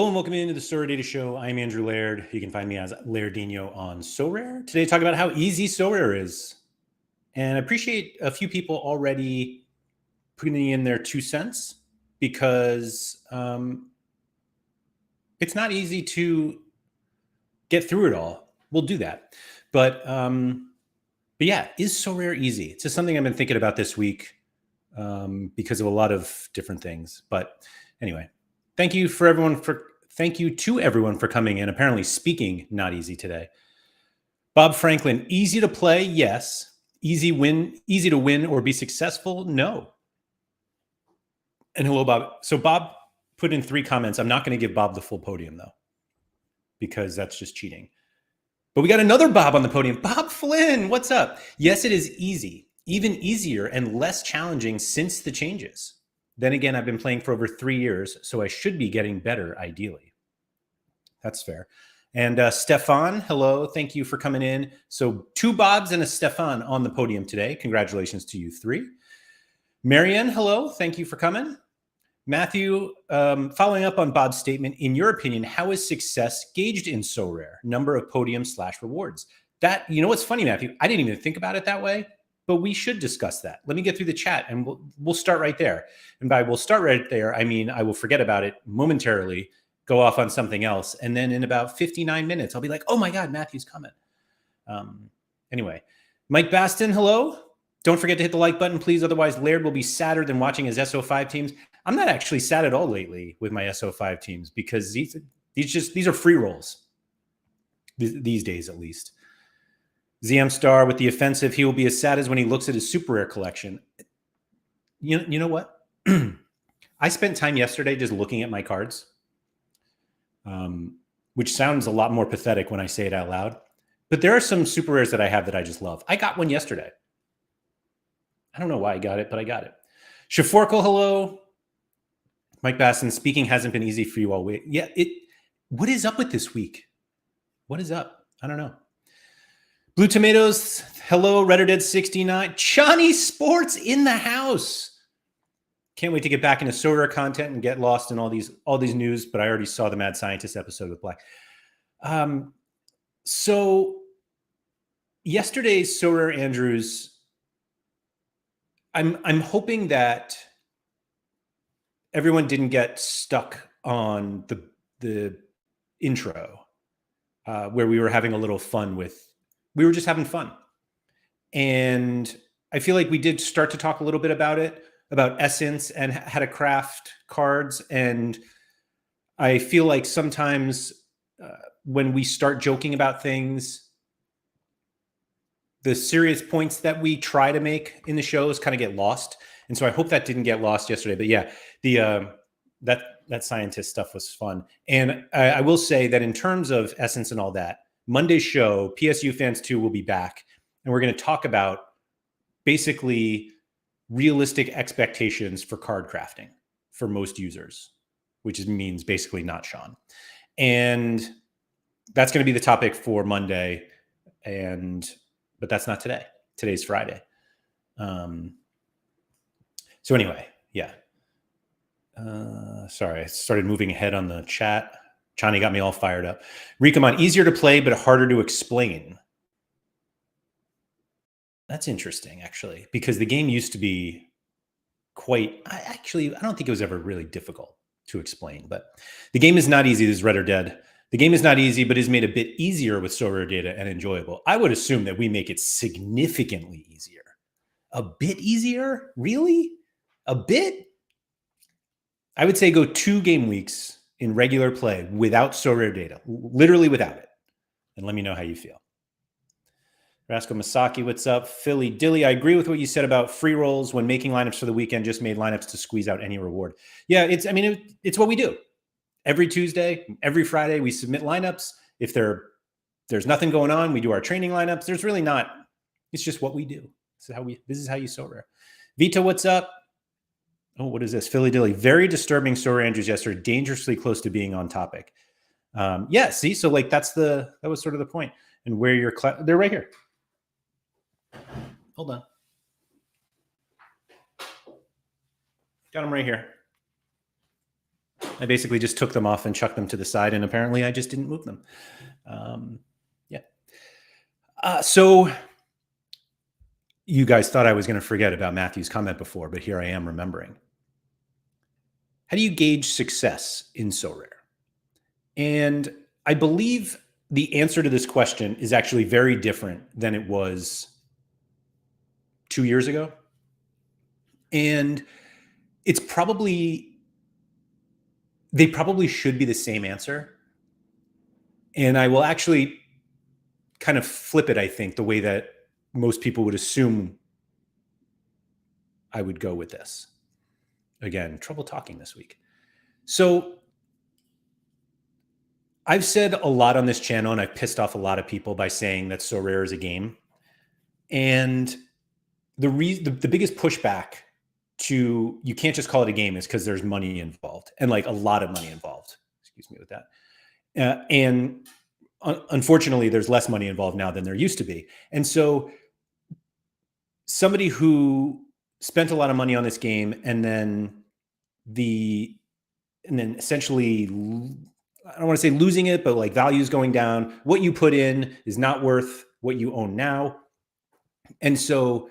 Hello and welcome into the Sorare Data Show. I'm Andrew Laird. You can find me as Lairdinho on Sorare. Today, talk about how easy Sorare is. And I appreciate a few people already putting in their 2 cents because it's not easy to get through it all. We'll do that. But yeah, is Sorare easy? It's just something I've been thinking about this week because of a lot of different things. But anyway, thank you to everyone for coming in. Apparently speaking not easy today. Bob Franklin, easy to play, yes. Easy to win or be successful, no. And hello, Bob. So Bob put in 3 comments. I'm not going to give Bob the full podium though, because that's just cheating. But we got another Bob on the podium. Bob Flynn, what's up? Yes, it is easy, even easier and less challenging since the changes. Then again, I've been playing for over 3 years, so I should be getting better ideally. That's fair. And Stefan, hello. Thank you for coming in. So 2 Bobs and a Stefan on the podium today. Congratulations to you 3. Marianne, hello. Thank you for coming. Matthew, following up on Bob's statement, in your opinion, how is success gauged in Sorare? Number of podiums/rewards. That, you know what's funny, Matthew? I didn't even think about it that way, but we should discuss that. Let me get through the chat and we'll start right there. And by we'll start right there, I mean, I will forget about it momentarily, go off on something else. And then in about 59 minutes, I'll be like, oh my God, Matthew's coming. Anyway, Mike Baston, hello. Don't forget to hit the like button, please. Otherwise, Laird will be sadder than watching his SO5 teams. I'm not actually sad at all lately with my SO5 teams because these are free rolls these days, at least. ZM Star with the offensive. He will be as sad as when he looks at his super rare collection. You know what? I spent time yesterday just looking at my cards, which sounds a lot more pathetic when I say it out loud. But there are some super rares that I have that I just love. I got one yesterday. I don't know why I got it, but I got it. Shaforkle, hello. Mike Basson, speaking hasn't been easy for you all week. Yeah, what is up with this week? What is up? I don't know. Blue Tomatoes, hello. Redder Dead 69. Johnny Sports in the house. Can't wait to get back into Sorare content and get lost in all these news, but I already saw the Mad Scientist episode with Black. So yesterday's Sorare Andrews, I'm hoping that everyone didn't get stuck on the intro where we were having a little fun we were just having fun. And I feel like we did start to talk a little bit about it, about essence and how to craft cards. And I feel like sometimes when we start joking about things, the serious points that we try to make in the shows kind of get lost. And so I hope that didn't get lost yesterday. But yeah, that scientist stuff was fun. And I will say that in terms of essence and all that, Monday's show, PSU Fans 2 will be back. And we're going to talk about basically realistic expectations for card crafting for most users, which means basically not Sean. And that's going to be the topic for Monday. But that's not today. Today's Friday. So anyway, yeah. Sorry, I started moving ahead on the chat. Johnny got me all fired up. Rikamon, easier to play, but harder to explain. That's interesting, actually, because the game used to be I don't think it was ever really difficult to explain, but the game is not easy. This is Red or Dead. The game is not easy, but is made a bit easier with Sorare data and enjoyable. I would assume that we make it significantly easier. A bit easier? Really? A bit? I would say go 2 game weeks in regular play without Sorare data, literally without it. And let me know how you feel. Rasco Masaki, what's up? Philly Dilly, I agree with what you said about free rolls when making lineups for the weekend, just made lineups to squeeze out any reward. Yeah, it's what we do. Every Tuesday, every Friday, we submit lineups. If there's nothing going on, we do our training lineups. There's really not. It's just what we do. This is how you Sorare. Vito, what's up? Oh, what is this? Philly Dilly. Very disturbing Sorare Andrews yesterday. Dangerously close to being on topic. Yeah, see, so like that was sort of the point. And where your they're right here. Hold on. Got them right here. I basically just took them off and chucked them to the side, and apparently I just didn't move them. Yeah. So you guys thought I was going to forget about Matthew's comment before, but here I am remembering. How do you gauge success in Sorare? And I believe the answer to this question is actually very different than it was 2 years ago. And it's probably, they probably should be the same answer. And I will actually kind of flip it, I think, the way that most people would assume I would go with this. Again, trouble talking this week. So I've said a lot on this channel, and I've pissed off a lot of people by saying that Sorare is a game. And the biggest pushback to you can't just call it a game is because there's money involved, and like a lot of money involved. Excuse me with that. And unfortunately, there's less money involved now than there used to be. And so somebody who spent a lot of money on this game and then essentially, I don't want to say losing it, but like values going down, what you put in is not worth what you own now. And so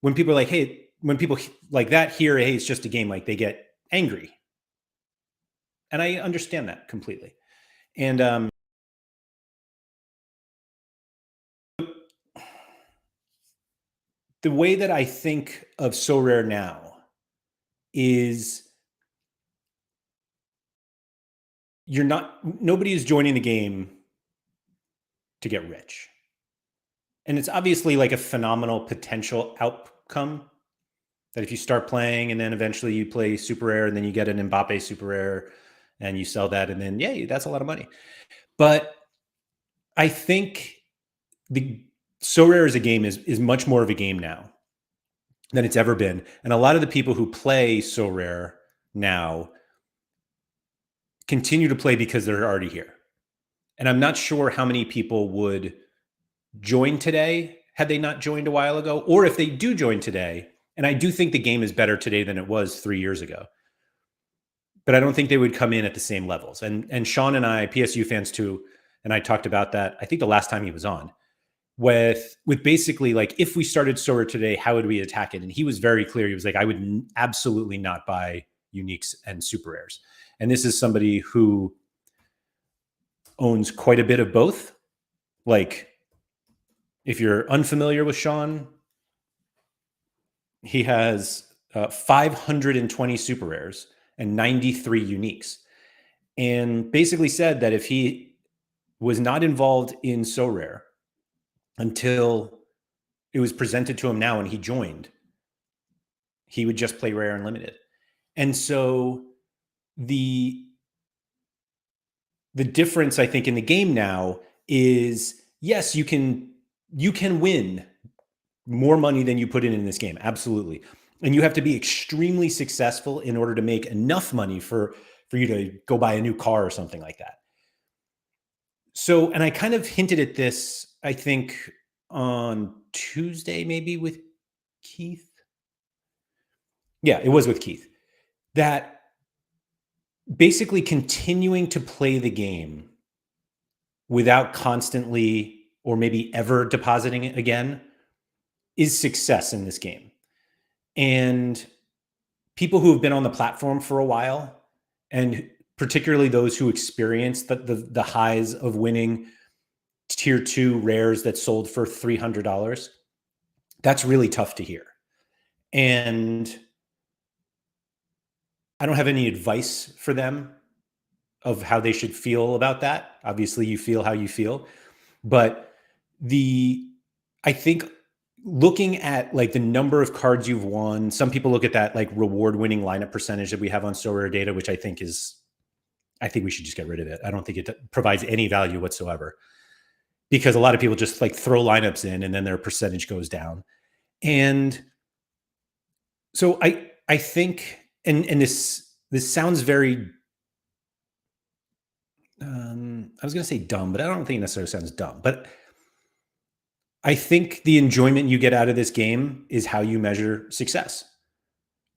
when people are like, hey, when people like that hear, hey, it's just a game, like they get angry. And I understand that completely. And the way that I think of Sorare now is nobody is joining the game to get rich. And it's obviously like a phenomenal potential outcome that if you start playing and then eventually you play super rare and then you get an Mbappe super rare and you sell that and then, yay, that's a lot of money. But I think the Sorare as a game is much more of a game now than it's ever been. And a lot of the people who play Sorare now continue to play because they're already here. And I'm not sure how many people would join today had they not joined a while ago, or if they do join today. And I do think the game is better today than it was 3 years ago. But I don't think they would come in at the same levels. And Sean and I, PSU fans too, and I talked about that, I think the last time he was on, with basically like, if we started Sorare today, how would we attack it? And he was very clear. He was like, I would absolutely not buy uniques and super rares. And this is somebody who owns quite a bit of both. Like, if you're unfamiliar with Sean, he has 520 super rares and 93 uniques. And basically said that if he was not involved in Sorare until it was presented to him now and he joined, he would just play rare and limited. And so the difference, I think, in the game now is, yes, you can win more money than you put in this game. Absolutely. And you have to be extremely successful in order to make enough money for you to go buy a new car or something like that. So, and I kind of hinted at this, I think, on Tuesday, maybe with Keith. Yeah, it was with Keith. That basically continuing to play the game without constantly or maybe ever depositing it again is success in this game. And people who have been on the platform for a while, and particularly those who experience the highs of winning tier 2 rares that sold for $300, that's really tough to hear. And I don't have any advice for them of how they should feel about that. Obviously, you feel how you feel. But I think looking at like the number of cards you've won, some people look at that like reward winning lineup percentage that we have on Sorare data, which I think we should just get rid of it. I don't think it provides any value whatsoever, because a lot of people just like throw lineups in and then their percentage goes down. And so I think, and this sounds very, I was going to say dumb, but I don't think it necessarily sounds dumb. But I think the enjoyment you get out of this game is how you measure success.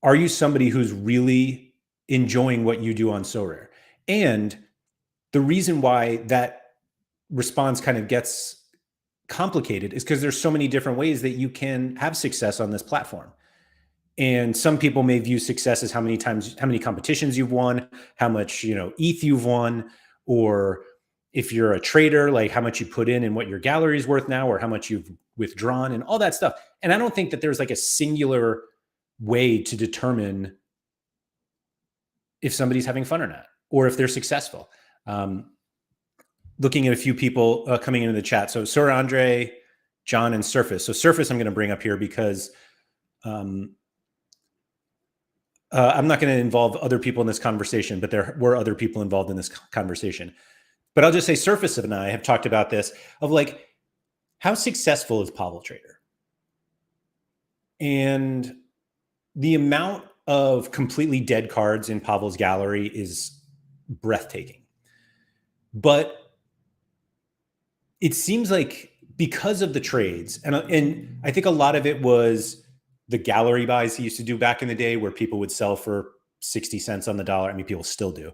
Are you somebody who's really enjoying what you do on Sorare? And the reason why that response kind of gets complicated is because there's so many different ways that you can have success on this platform. And some people may view success as how many competitions you've won, how much, ETH you've won, or if you're a trader, like how much you put in and what your gallery is worth now, or how much you've withdrawn and all that stuff. And I don't think that there's like a singular way to determine if somebody's having fun or not, or if they're successful. Looking at a few people coming into the chat. So Sir Andre, John, and Surface. So Surface I'm going to bring up here because I'm not going to involve other people in this conversation, but there were other people involved in this conversation. But I'll just say Surface and I have talked about this of like, how successful is Pavel Trader? And the amount of completely dead cards in Pavel's gallery is breathtaking. But it seems like because of the trades, and I think a lot of it was the gallery buys he used to do back in the day where people would sell for 60 cents on the dollar. I mean, people still do.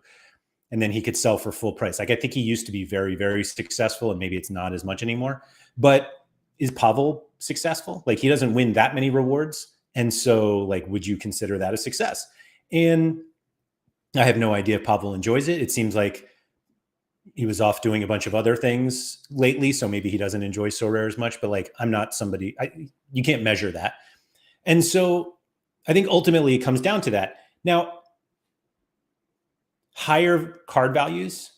And then he could sell for full price. Like, I think he used to be very, very successful, and maybe it's not as much anymore. But is Pavel successful? Like, he doesn't win that many rewards. And so, like, would you consider that a success? And I have no idea if Pavel enjoys it. It seems like he was off doing a bunch of other things lately, so maybe he doesn't enjoy Sorare as much. But like, I'm not somebody, you can't measure that. And so I think ultimately it comes down to that. Now, higher card values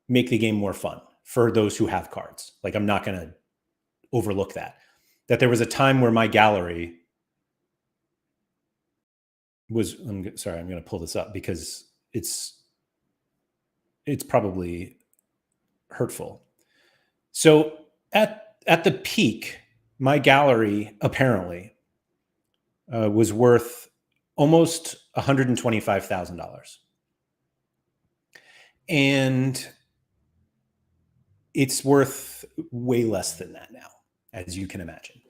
make the game more fun for those who have cards. Like, I'm not going to overlook that there was a time where my gallery was, I'm going to pull this up because it's probably hurtful. So at the peak, my gallery apparently was worth almost $125,000. And it's worth way less than that now, as you can imagine.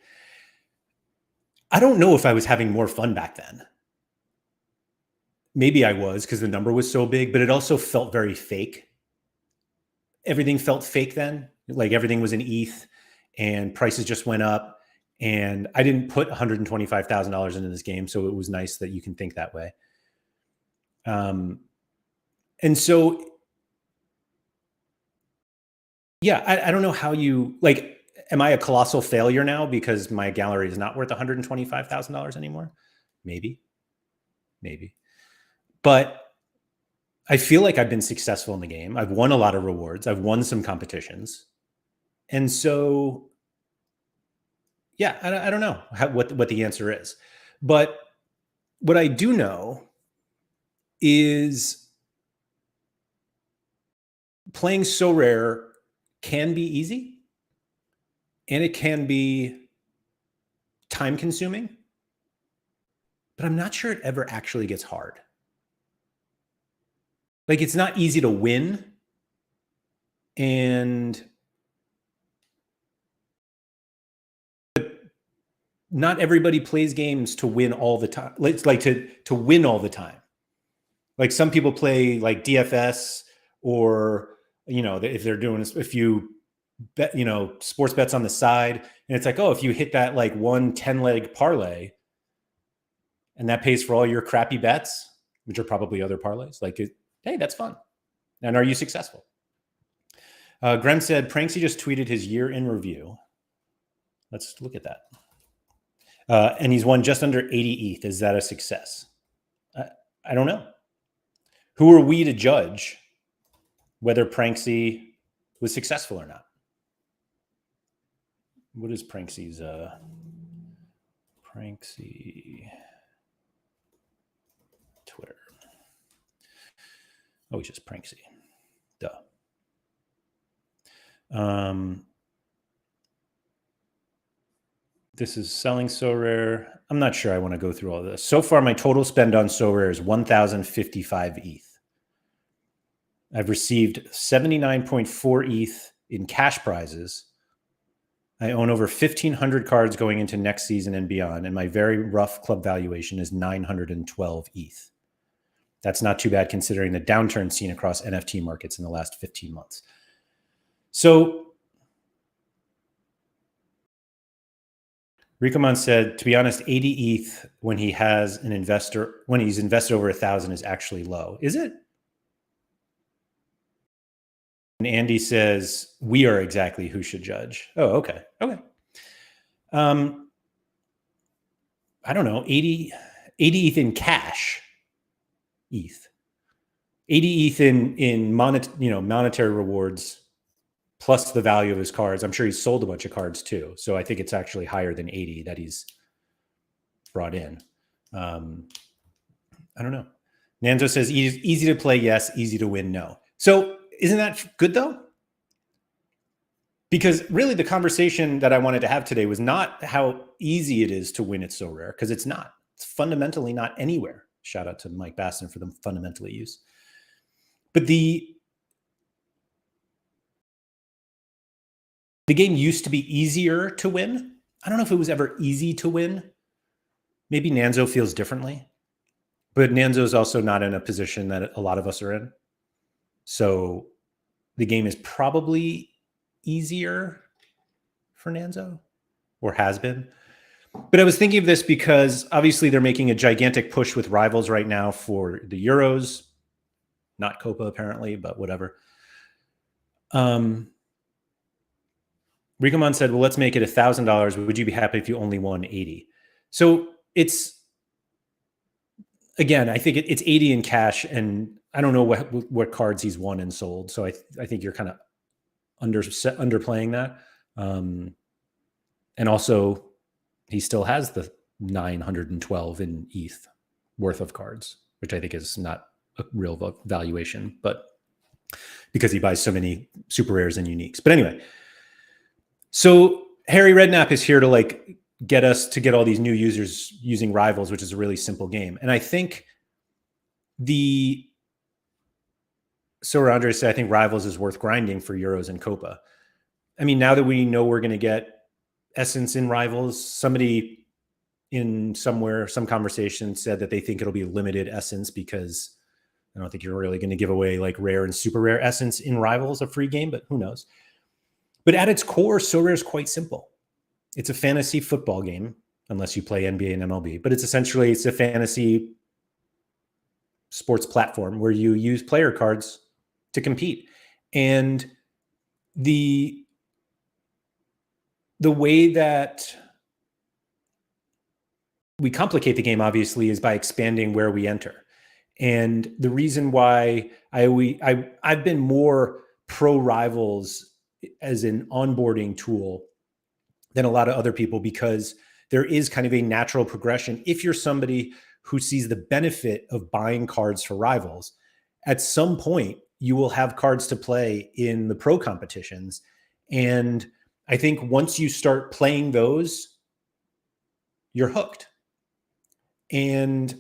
I don't know if I was having more fun back then. Maybe I was, because the number was so big, but it also felt very fake. Everything felt fake then. Like, everything was in ETH and prices just went up. And I didn't put $125,000 into this game, so it was nice that you can think that way. And so, yeah, I don't know how you, like, am I a colossal failure now because my gallery is not worth $125,000 anymore? Maybe. But I feel like I've been successful in the game. I've won a lot of rewards. I've won some competitions. And so, yeah, I don't know what the answer is. But what I do know is playing Sorare can be easy, and it can be time consuming, but I'm not sure it ever actually gets hard. Like, it's not easy to win, and not everybody plays games to win all the time. It's like to win all the time. Like, some people play like DFS, or, if they're doing a few bet, sports bets on the side, and it's like, oh, if you hit that like 1 10-leg parlay and that pays for all your crappy bets, which are probably other parlays, like, hey, that's fun. And are you successful? Grem said, Pranksy just tweeted his year in review. Let's look at that. And he's won just under 80 ETH. Is that a success? I don't know. Who are we to judge whether Pranksy was successful or not? What is Pranksy's Pranksy Twitter? Oh, it's just Pranksy. Duh. This is selling Sorare. I'm not sure I want to go through all this. So far, my total spend on Sorare is 1,055 ETH. I've received 79.4 ETH in cash prizes. I own over 1,500 cards going into next season and beyond, and my very rough club valuation is 912 ETH. That's not too bad considering the downturn seen across NFT markets in the last 15 months. So Ricomon said, to be honest, 80 ETH when he's invested over 1,000 is actually low. Is it? And Andy says, we are exactly who should judge. Oh, okay. Okay. I don't know, 80 ETH in cash. 80 ETH in monetary rewards plus the value of his cards. I'm sure he's sold a bunch of cards too. So I think it's actually higher than 80 that he's brought in. I don't know. Nanzo says easy to play, yes. Easy to win, no. So isn't that good though? Because really the conversation that I wanted to have today was not how easy it is to win at Sorare, because it's not. It's fundamentally not anywhere. Shout out to Mike Basson for the fundamentally use. But the game used to be easier to win. I don't know if it was ever easy to win. Maybe Nanzo feels differently. But Nanzo is also not in a position that a lot of us are in. So the game is probably easier for Nanzo, or has been. But I was thinking of this because obviously they're making a gigantic push with Rivals right now for the Euros. Not Copa apparently, but whatever. Ricomon said, well, let's make it $1,000. Would you be happy if you only won 80? So it's, again, I think it's 80 in cash, and I don't know what cards he's won and sold. So I think you're kind of underplaying that. And also he still has the 912 in ETH worth of cards, which I think is not a real valuation, but because he buys so many super rares and uniques. But anyway, so Harry Redknapp is here to get us to get all these new users using Rivals, which is a really simple game. And I think Andre said, I think Rivals is worth grinding for Euros and Copa. I mean, now that we know we're going to get Essence in Rivals, somebody in some conversation said that they think it'll be limited Essence because I don't think you're really going to give away rare and super rare Essence in Rivals, a free game, but who knows? But at its core, Sorare is quite simple. It's a fantasy football game, unless you play NBA and MLB, but it's a fantasy sports platform where you use player cards to compete. And the way that we complicate the game, obviously, is by expanding where we enter. And the reason why I've been more pro Rivals as an onboarding tool than a lot of other people, because there is kind of a natural progression. If you're somebody who sees the benefit of buying cards for Rivals, at some point you will have cards to play in the pro competitions. And I think once you start playing those, you're hooked. And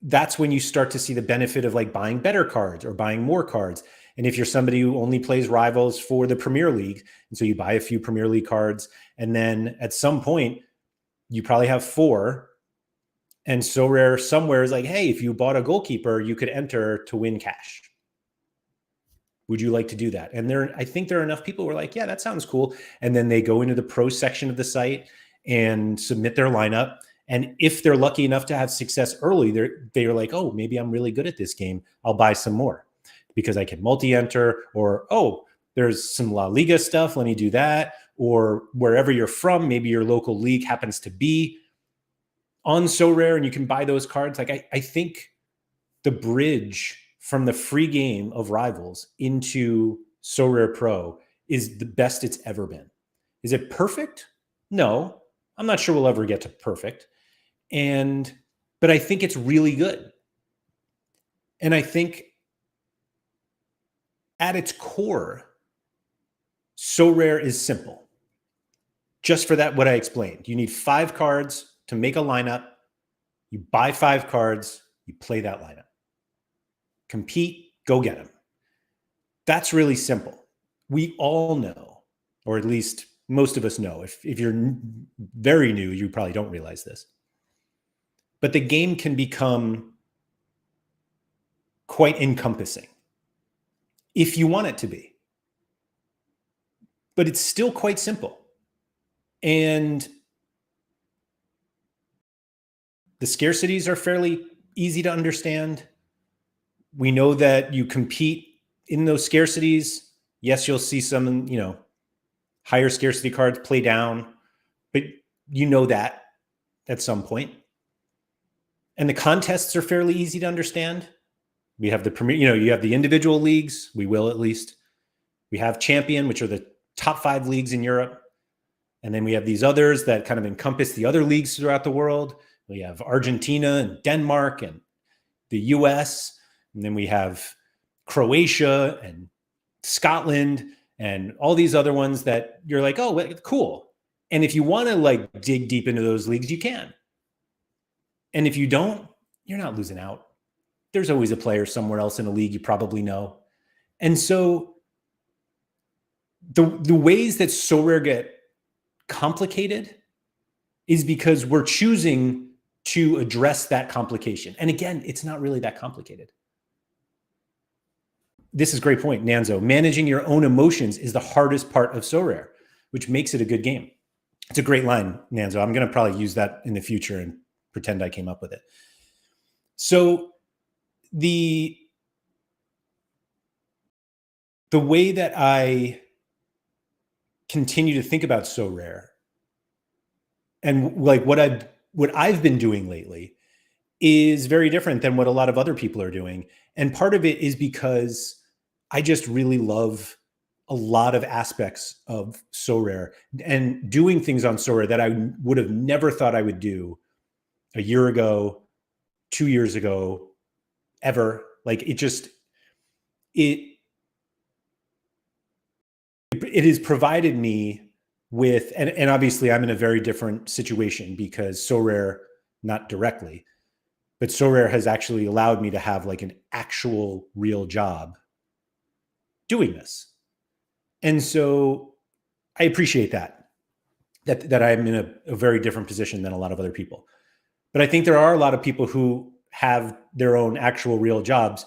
that's when you start to see the benefit of buying better cards or buying more cards. And if you're somebody who only plays Rivals for the Premier League, and so you buy a few Premier League cards, and then at some point you probably have 4, and Sorare somewhere is hey, if you bought a goalkeeper, you could enter to win cash. Would you like to do that? And I think there are enough people who are yeah, that sounds cool. And then they go into the pro section of the site and submit their lineup. And if they're lucky enough to have success early, they're oh, maybe I'm really good at this game. I'll buy some more because I can multi-enter, or, oh, there's some La Liga stuff. Let me do that. Or wherever you're from, maybe your local league happens to be on Sorare and you can buy those cards. I think the bridge from the free game of Rivals into Sorare Pro is the best it's ever been. Is it perfect? No, I'm not sure we'll ever get to perfect. But I think it's really good. And I think at its core, Sorare is simple. Just for that, what I explained. You need 5 cards to make a lineup. You buy 5 cards, you play that lineup. Compete, go get them. That's really simple. We all know, or at least most of us know. If you're very new, you probably don't realize this. But the game can become quite encompassing if you want it to be. But it's still quite simple. And the scarcities are fairly easy to understand. We know that you compete in those scarcities. Yes, you'll see some, higher scarcity cards play down, but you know that at some point. And the contests are fairly easy to understand. We have the premier, you have the individual leagues, we will at least. We have Champion, which are the top 5 leagues in Europe. And then we have these others that kind of encompass the other leagues throughout the world. We have Argentina and Denmark and the US. And then we have Croatia and Scotland and all these other ones that you're like, oh, cool. And if you want to like dig deep into those leagues, you can. And if you don't, you're not losing out. There's always a player somewhere else in a league you probably know. And so the ways that Sorare get complicated is because we're choosing to address that complication. And again, it's not really that complicated. This is a great point, Nanzo. Managing your own emotions is the hardest part of Sorare, which makes it a good game. It's a great line, Nanzo. I'm going to probably use that in the future and pretend I came up with it. So the way that I continue to think about Sorare and like what I've been doing lately is very different than what a lot of other people are doing. And part of it is because I just really love a lot of aspects of Sorare and doing things on Sorare that I would have never thought I would do a year ago, 2 years ago, ever. Like it has provided me with, and obviously I'm in a very different situation because Sorare, not directly, but Sorare has actually allowed me to have like an actual real job doing this. And so I appreciate that I'm in a very different position than a lot of other people. But I think there are a lot of people who have their own actual real jobs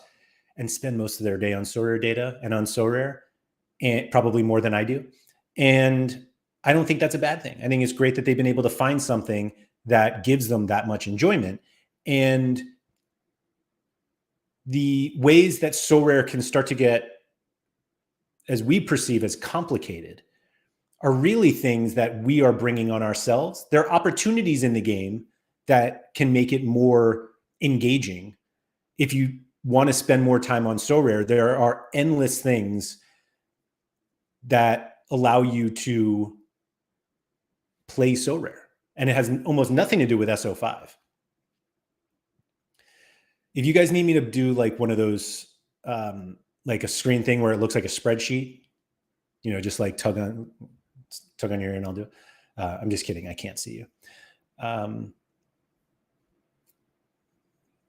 and spend most of their day on Sorare data and on Sorare, and probably more than I do. And I don't think that's a bad thing. I think it's great that they've been able to find something that gives them that much enjoyment. And the ways that Sorare can start to get, as we perceive as complicated, are really things that we are bringing on ourselves. There are opportunities in the game that can make it more engaging. If you want to spend more time on Sorare, there are endless things that allow you to play Sorare. And it has almost nothing to do with SO5. If you guys need me to do like one of those, like a screen thing where it looks like a spreadsheet, just like tug on your ear and I'll do it. I'm just kidding. I can't see you.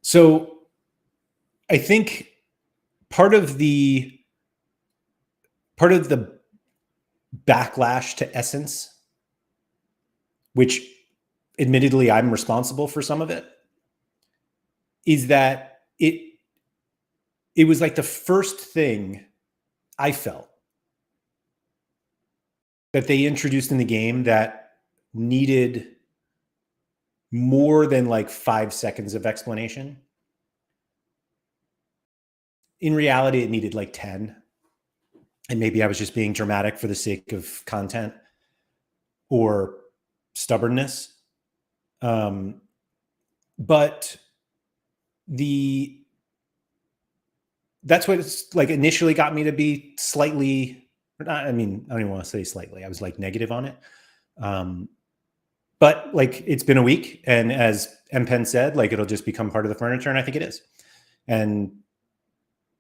So I think part of the backlash to Essence, which admittedly I'm responsible for some of it, is that it was like the first thing I felt that they introduced in the game that needed more than like 5 seconds of explanation. In reality, it needed like 10. And maybe I was just being dramatic for the sake of content or stubbornness. But that's what it's like initially got me to be slightly, I don't even want to say slightly. I was like negative on it. But like it's been a week, and as MPen said, like it'll just become part of the furniture, and I think it is. And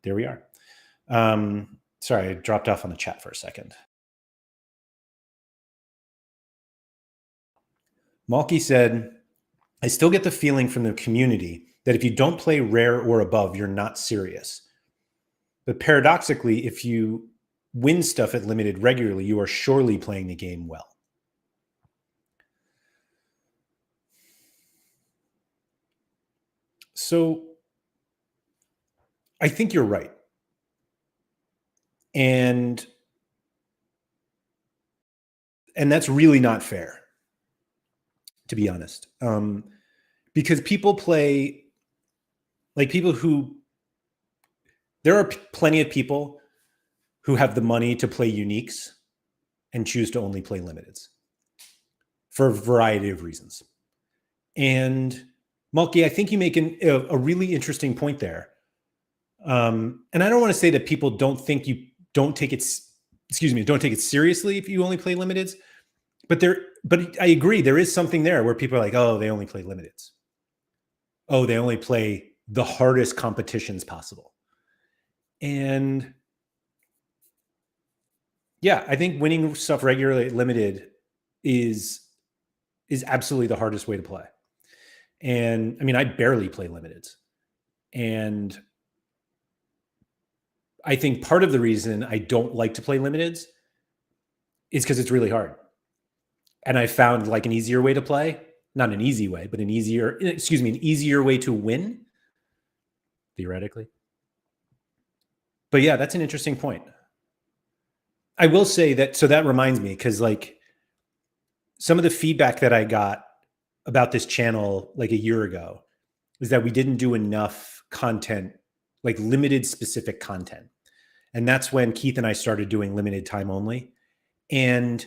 there we are. Sorry, I dropped off on the chat for a second. Malky said, I still get the feeling from the community that if you don't play rare or above, you're not serious. But paradoxically, if you win stuff at limited regularly, you are surely playing the game well. So I think you're right. And that's really not fair, to be honest. Because people play, like, people who, there are plenty of people who have the money to play uniques and choose to only play limiteds for a variety of reasons. And Malky, I think you make a really interesting point there. And I don't want to say that people don't think you don't take it, don't take it seriously if you only play limiteds. But I agree, there is something there where people are like, oh, they only play limiteds. Oh, they only play the hardest competitions possible. And yeah, I think winning stuff regularly at limited is absolutely the hardest way to play. And I mean, I barely play limiteds. And I think part of the reason I don't like to play limiteds is because it's really hard. And I found like an easier way to play, not an easy way, but an easier way to win, theoretically. But yeah, that's an interesting point. I will say that, so that reminds me, because like some of the feedback that I got about this channel like a year ago is that we didn't do enough content, like limited specific content. And that's when Keith and I started doing limited time only. And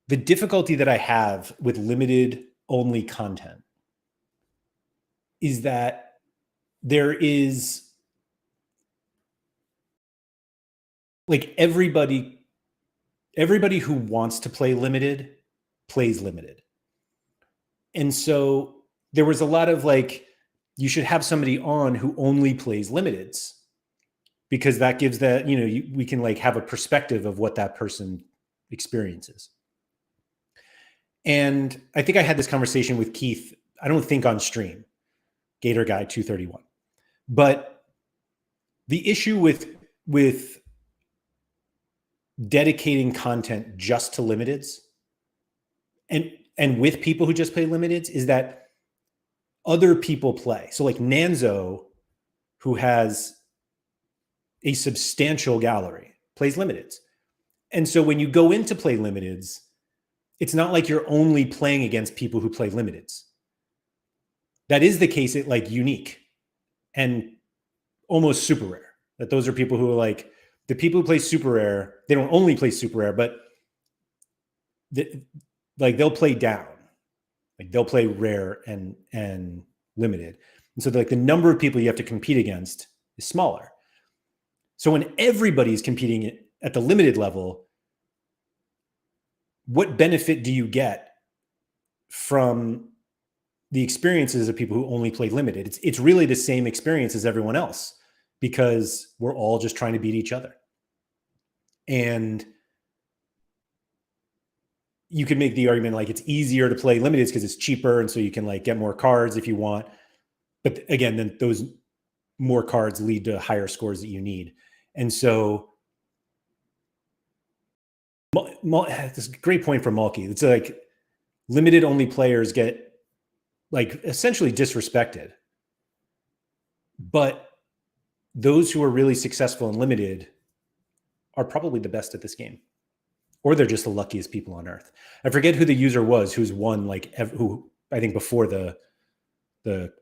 the difficulty that I have with limited only content is that there is, like, everybody who wants to play limited plays limited. And so there was a lot of like, you should have somebody on who only plays limiteds, because that gives that, we can like have a perspective of what that person experiences. And I think I had this conversation with Keith, I don't think on stream, Gator Guy 231. But the issue with dedicating content just to limiteds and with people who just play limiteds is that other people play. So like Nanzo, who has a substantial gallery, plays limiteds. And so when you go in to play limiteds, it's not like you're only playing against people who play limiteds. That is the case at like unique and almost super rare. That those are people who are like, the people who play super rare, they don't only play super rare, but like they'll play down. Like they'll play rare and limited. And so like the number of people you have to compete against is smaller. So when everybody's competing at the limited level, what benefit do you get from the experiences of people who only play limited? It's really the same experience as everyone else, because we're all just trying to beat each other. And you could make the argument like it's easier to play limiteds because it's cheaper, and so you can like get more cards if you want. But again, then those more cards lead to higher scores that you need. And so this is a great point from Malky. It's like limited only players get like essentially disrespected. But those who are really successful in limited are probably the best at this game. Or they're just the luckiest people on earth. I forget who the user was who's won, like, who I think before the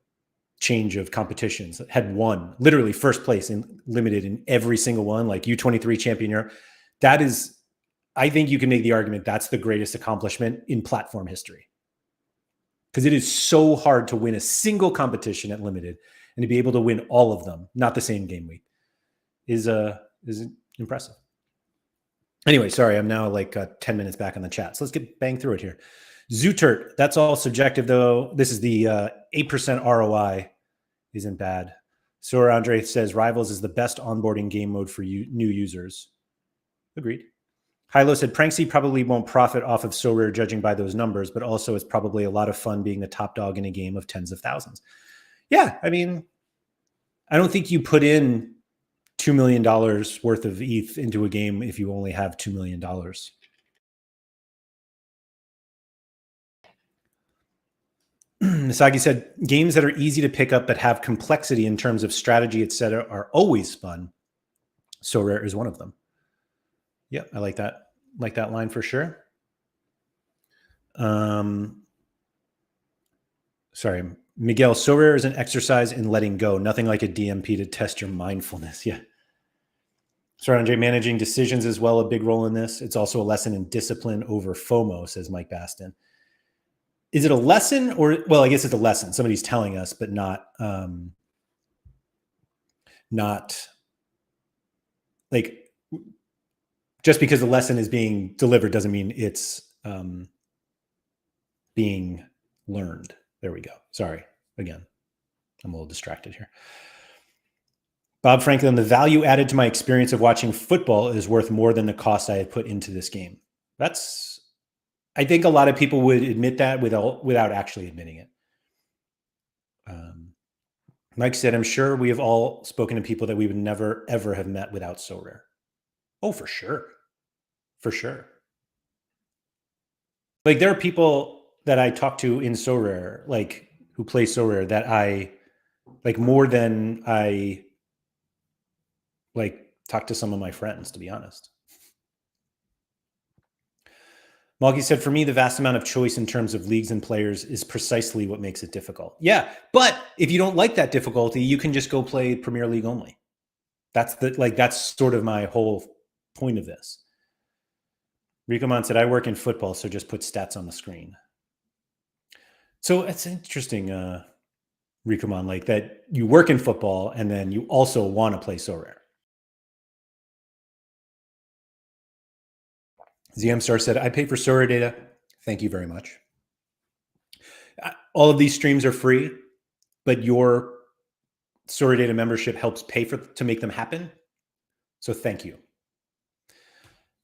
change of competitions had won literally first place in limited in every single one, like U23 champion Europe. That is, I think you can make the argument that's the greatest accomplishment in platform history, because it is so hard to win a single competition at limited, and to be able to win all of them, not the same game week, is impressive. Anyway, sorry, I'm now like 10 minutes back on the chat. So let's get bang through it here. Zootert, that's all subjective though. This is the 8% ROI isn't bad. Sora Andre says Rivals is the best onboarding game mode for new users. Agreed. Hilo said Pranksy probably won't profit off of Sorare judging by those numbers, but also it's probably a lot of fun being the top dog in a game of tens of thousands. Yeah, I mean, I don't think you put in $2 million worth of ETH into a game if you only have $2 million. Misagi said, games that are easy to pick up but have complexity in terms of strategy, etc., are always fun. Sorare is one of them. Yeah, I like that. Like that line for sure. Sorry, Miguel, Sorare is an exercise in letting go, nothing like a DMP to test your mindfulness. Yeah. Sorry, Andre, managing decisions as well, a big role in this. It's also a lesson in discipline over FOMO, says Mike Baston. Is it a lesson or, well, I guess it's a lesson. Somebody's telling us, but not like, just because the lesson is being delivered doesn't mean it's being learned. There we go. Sorry. Again, I'm a little distracted here. Bob Franklin, the value added to my experience of watching football is worth more than the cost I had put into this game. I think a lot of people would admit that without actually admitting it. Mike said, I'm sure we have all spoken to people that we would never, ever have met without Sorare. Oh, for sure. For sure. Like, there are people that I talk to in Sorare, like, who play Sorare, that I like more than I like talk to some of my friends, to be honest. Malky said, for me, the vast amount of choice in terms of leagues and players is precisely what makes it difficult. Yeah, but if you don't like that difficulty, you can just go play Premier League only. That's sort of my whole point of this. Rico said, I work in football, so just put stats on the screen. So it's interesting, Rico, like that you work in football and then you also want to play Sorare. ZM Star said, I pay for Sorare data. Thank you very much. All of these streams are free, but your Sorare data membership helps pay to make them happen. So thank you.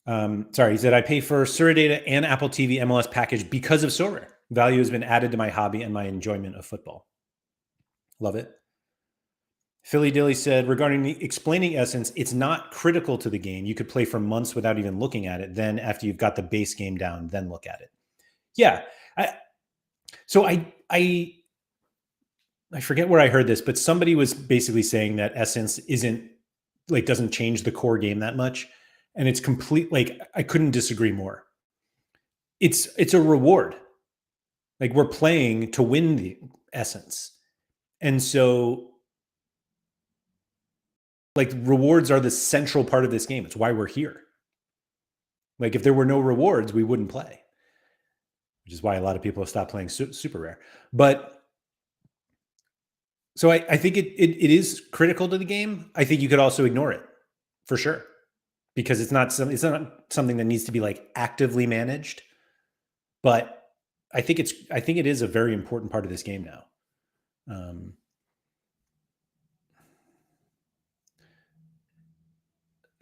Sorry, he said, I pay for Sorare data and Apple TV MLS package because of Sorare. Value has been added to my hobby and my enjoyment of football. Love it. Philly Dilly said, regarding the explaining essence, it's not critical to the game. You could play for months without even looking at it. Then after you've got the base game down, then look at it. Yeah. I forget where I heard this, but somebody was basically saying that essence doesn't change the core game that much. And it's complete, like, I couldn't disagree more. It's a reward. Like, we're playing to win the essence. And so, like, rewards are the central part of this game. It's why we're here. Like, if there were no rewards, we wouldn't play, which is why a lot of people have stopped playing super rare. But so I think it is critical to the game. I think you could also ignore it for sure, because it's not something that needs to be like actively managed. But I think it is a very important part of this game now.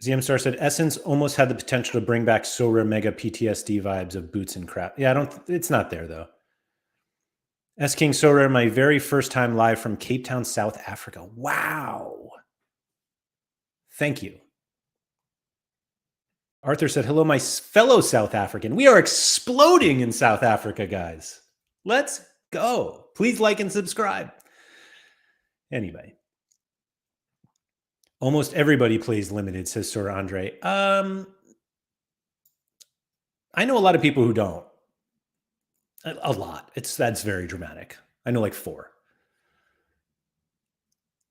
ZM Star said, Essence almost had the potential to bring back Sorare mega PTSD vibes of boots and crap. Yeah, it's not there though. S King Sorare, my very first time live from Cape Town, South Africa. Wow. Thank you. Arthur said, hello, my fellow South African. We are exploding in South Africa, guys. Let's go. Please like and subscribe. Anyway. Almost everybody plays limited, says Sir Andre. I know a lot of people who don't. A lot. That's very dramatic. I know like 4.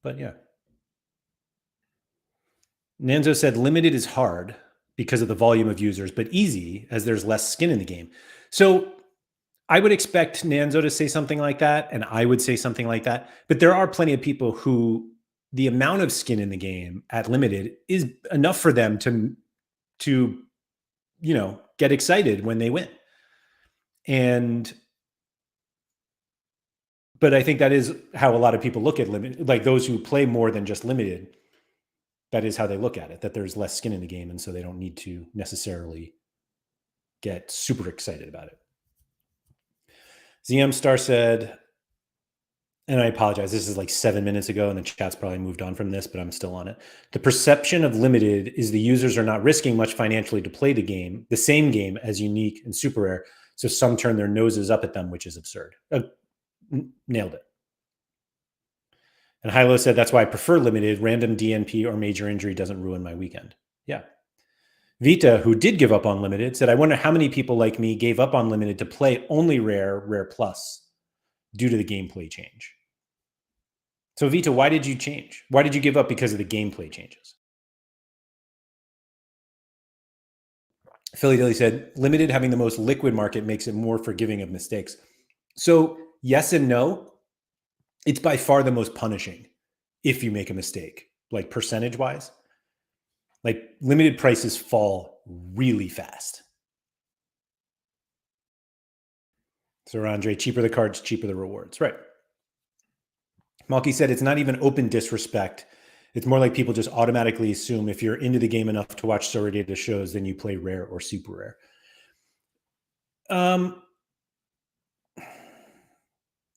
But yeah. Nanzo said limited is hard because of the volume of users, but easy as there's less skin in the game. So I would expect Nanzo to say something like that, and I would say something like that. But there are plenty of people who the amount of skin in the game at limited is enough for them to get excited when they win. But I think that is how a lot of people look at limited, like those who play more than just limited. That is how they look at it, that there's less skin in the game. And so they don't need to necessarily get super excited about it. ZM Star said, and I apologize, this is like 7 minutes ago and the chat's probably moved on from this, but I'm still on it. The perception of limited is the users are not risking much financially to play the same game as unique and super rare. So some turn their noses up at them, which is absurd. Nailed it. And Hilo said, that's why I prefer limited. Random DNP or major injury doesn't ruin my weekend. Yeah. Vita, who did give up on limited, said, I wonder how many people like me gave up on limited to play only rare plus due to the gameplay change. So Vita, why did you change? Why did you give up? Because of the gameplay changes. Philly Dilly said, limited having the most liquid market makes it more forgiving of mistakes. So yes and no. It's by far the most punishing if you make a mistake, like percentage wise. Like limited prices fall really fast. So Andre, cheaper the cards, cheaper the rewards. Right. Malky said it's not even open disrespect. It's more like people just automatically assume if you're into the game enough to watch Sorare data shows, then you play rare or super rare.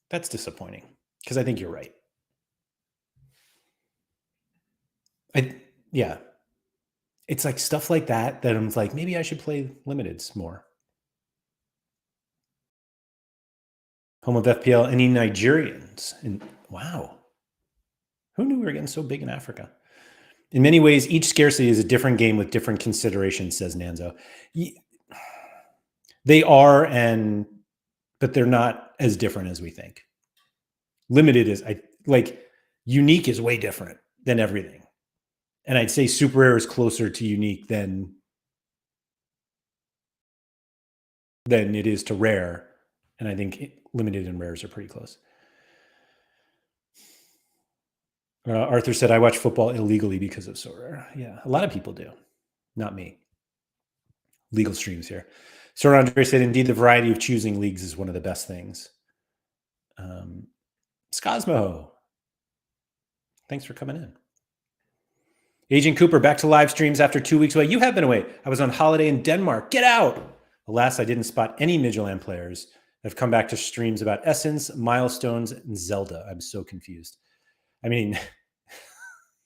That's disappointing because I think you're right. Yeah. It's like stuff like that I'm like, maybe I should play limiteds more. Home of FPL, any Nigerians? And wow. Who knew we were getting so big in Africa? In many ways, each scarcity is a different game with different considerations, says Nanzo. They are, but they're not as different as we think. Limited is unique is way different than everything. And I'd say super rare is closer to unique than it is to rare. And I think limited and rares are pretty close. Arthur said, I watch football illegally because of Sorare. Yeah, a lot of people do. Not me. Legal streams here. Sir Andre said, indeed, the variety of choosing leagues is one of the best things. Scosmo, thanks for coming in. Agent Cooper, back to live streams after 2 weeks away. You have been away. I was on holiday in Denmark. Get out. Alas, I didn't spot any Midtjylland players. I've come back to streams about Essence, Milestones, and Zelda. I'm so confused. I mean,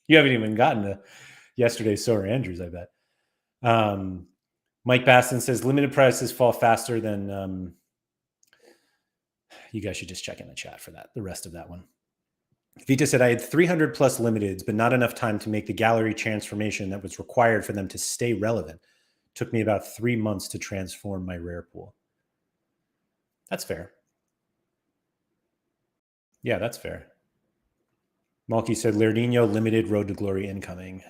you haven't even gotten to yesterday's Sorare Andrews, I bet. Mike Baston says limited prices fall faster than you guys should just check in the chat for that. The rest of that one. Vita said, I had 300 plus limiteds, but not enough time to make the gallery transformation that was required for them to stay relevant. Took me about 3 months to transform my rare pool. That's fair. Yeah, that's fair. Malky said, Lairdinho, limited, road to glory incoming.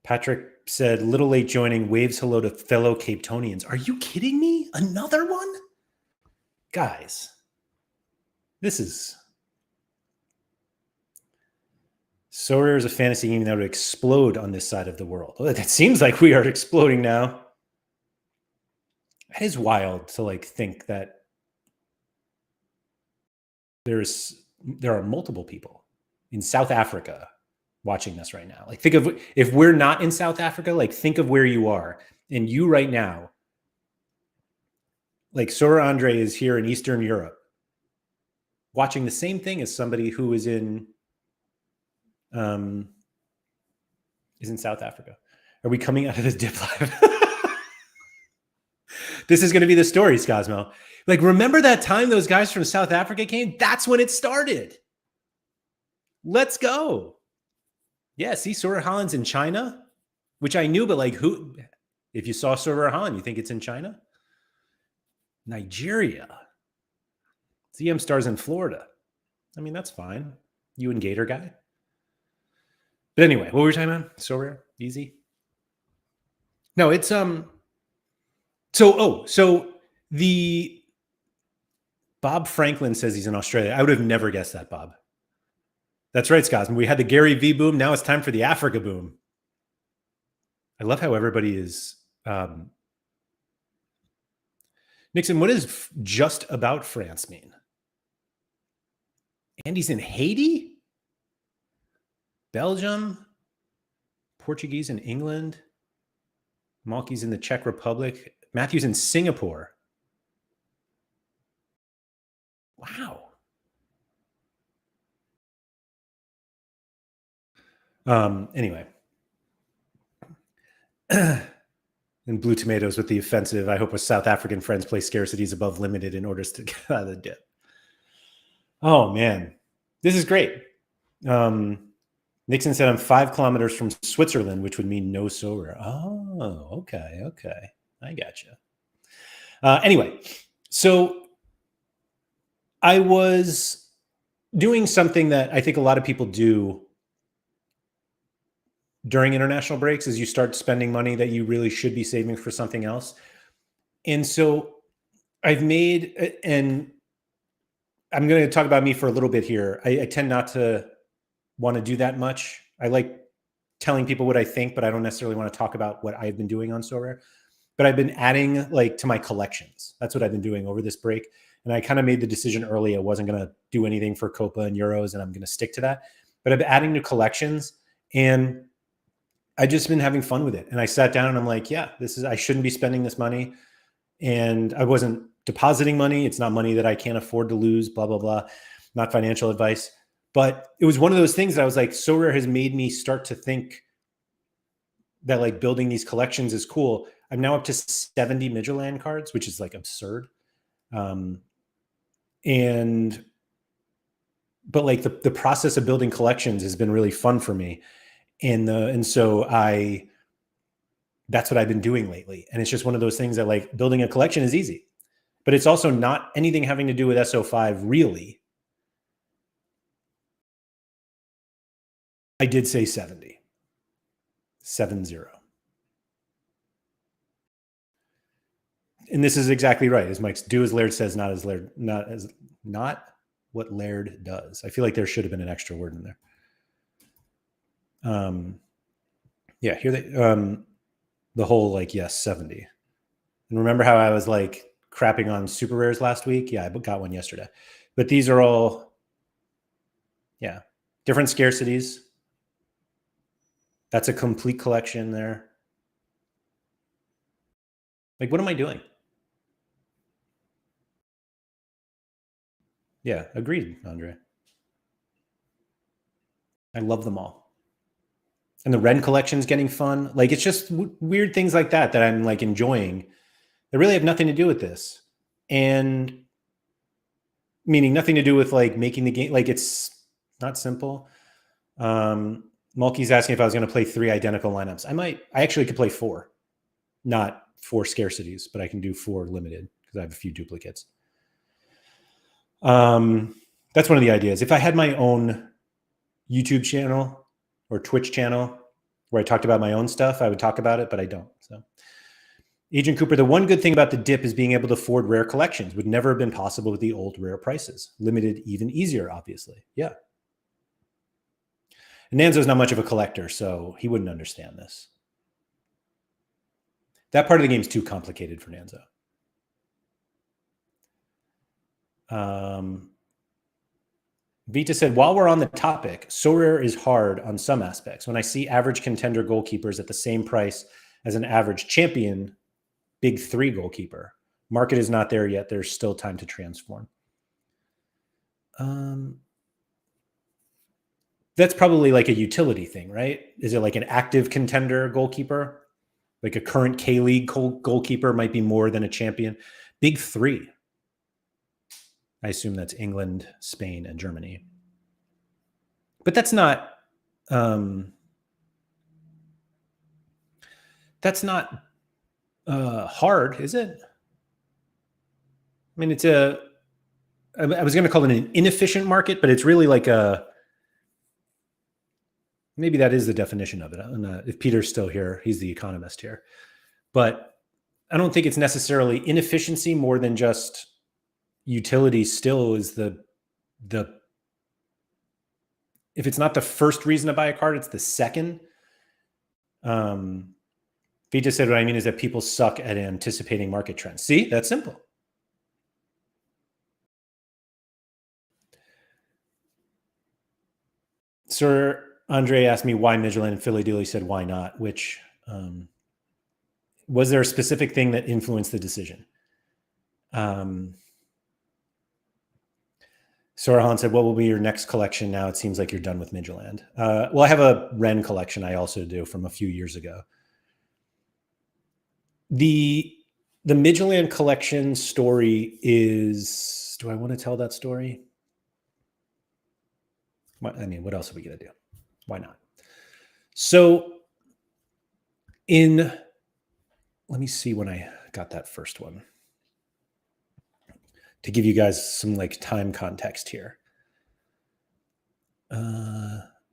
Patrick said, little late joining, waves hello to fellow Cape Tonians. Are you kidding me? Another one? Guys, this is... Sorare is a fantasy game that would explode on this side of the world. Well, it seems like we are exploding now. It is wild to think that there are multiple people in South Africa watching this right now. Think of if we're not in South Africa, think of where you are. And you right now, Sorare Andre is here in Eastern Europe watching the same thing as somebody who is in South Africa. Are we coming out of this dip live? This is going to be the story, Scosmo. Remember that time those guys from South Africa came? That's when it started. Let's go. Yeah, see, Sorare Holland's in China, which I knew, but who? If you saw Sorare Holland, you think it's in China? Nigeria. ZM Stars in Florida. I mean, that's fine. You and Gator guy. But anyway, what were we talking about? Sorare, easy. No, it's So the Bob Franklin says he's in Australia. I would have never guessed that, Bob. That's right, Scott. We had the Gary V boom. Now it's time for the Africa boom. I love how everybody is. Nixon, what does just about France mean? Andy's in Haiti? Belgium? Portuguese in England? Malky's in the Czech Republic? Matthew's in Singapore. Wow. Anyway. And And Blue Tomatoes with the offensive, I hope with South African friends play scarcities above limited in order to get out of the dip. Oh, man. This is great. Nixon said, I'm 5 kilometers from Switzerland, which would mean no Sorare. Oh, okay. I gotcha. Anyway, so I was doing something that I think a lot of people do during international breaks is you start spending money that you really should be saving for something else. And so I've made, and I'm going to talk about me for a little bit here. I tend not to want to do that much. I like telling people what I think, but I don't necessarily want to talk about what I've been doing on Sorare. But I've been adding like to my collections. That's what I've been doing over this break. And I kind of made the decision early. I wasn't going to do anything for Copa and Euros, and I'm going to stick to that. But I've been adding new collections, and I've just been having fun with it. And I sat down and I'm like, yeah, I shouldn't be spending this money. And I wasn't depositing money. It's not money that I can't afford to lose, blah, blah, blah. Not financial advice. But it was one of those things that I was like, Sorare has made me start to think that like building these collections is cool. I'm now up to 70 Midtjylland cards, which is like absurd. But like the process of building collections has been really fun for me. And so that's what I've been doing lately. And it's just one of those things that like building a collection is easy, but it's also not anything having to do with SO5 really. I did say 70. 70. And this is exactly right. As Mike's do as Laird says, not what Laird does. I feel like there should have been an extra word in there. Yeah, here the whole like, yes, 70. And remember how I was like crapping on super rares last week? Yeah, I got one yesterday. But these are all, yeah, different scarcities. That's a complete collection there. Like, what am I doing? Yeah, agreed, Andre. I love them all. And the Ren collection's getting fun. Like, it's just weird things like that I'm like enjoying. They really have nothing to do with this. And meaning nothing to do with like making the game. Like, it's not simple. Mulkey's asking if I was going to play 3 identical lineups. I actually could play 4, not 4 scarcities, but I can do 4 limited because I have a few duplicates. That's one of the ideas. If I had my own YouTube channel or Twitch channel where I talked about my own stuff, I would talk about it, but I don't. So Agent Cooper, the one good thing about the dip is being able to afford rare collections. Would never have been possible with the old rare prices. Limited even easier, obviously. Yeah. And Nanzo's not much of a collector, so he wouldn't understand this. That part of the game is too complicated for Nanzo. Vita said, while we're on the topic, Sorare is hard on some aspects. When I see average contender goalkeepers at the same price as an average champion big 3 goalkeeper, market is not there yet. There's still time to transform. That's probably like a utility thing, right? Is it like an active contender goalkeeper? Like a current K-League goalkeeper might be more than a champion. Big 3. I assume that's England, Spain, and Germany. But that's not hard, is it? I mean, I was going to call it an inefficient market, but it's really like maybe that is the definition of it. If Peter's still here, he's the economist here. But I don't think it's necessarily inefficiency more than just utility still is the if it's not the first reason to buy a card, it's the second. Vita said, what I mean is that people suck at anticipating market trends. See, that's simple. Sir Andre asked me why Midtjylland and Philly Dilly said, why not? Which was there a specific thing that influenced the decision? Sorahan said, what will be your next collection now? It seems like you're done with Midtjylland. Well, I have a Ren collection I also do from a few years ago. The Midtjylland collection story is, do I want to tell that story? I mean, what else are we going to do? Why not? So let me see when I got that first one to give you guys some like time context here.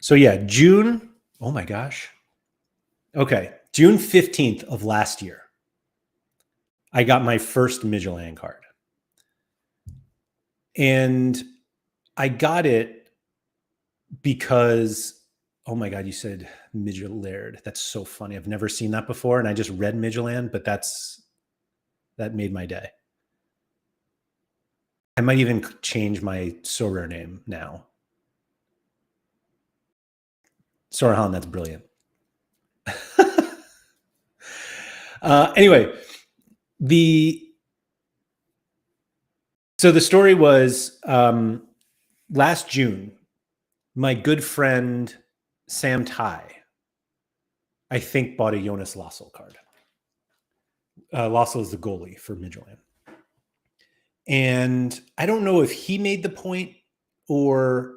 So yeah, June. Oh my gosh. Okay. June 15th of last year, I got my first Midtjylland card. And I got it because, oh my God, you said Midtjylland. That's so funny. I've never seen that before. And I just read Midtjylland, but that made my day. I might even change my Sorare name now. Sorare, that's brilliant. Anyway, so the story was last June, my good friend Sam Ty, I think, bought a Jonas Lassel card. Lassel is the goalie for Midtjylland. And I don't know if he made the point or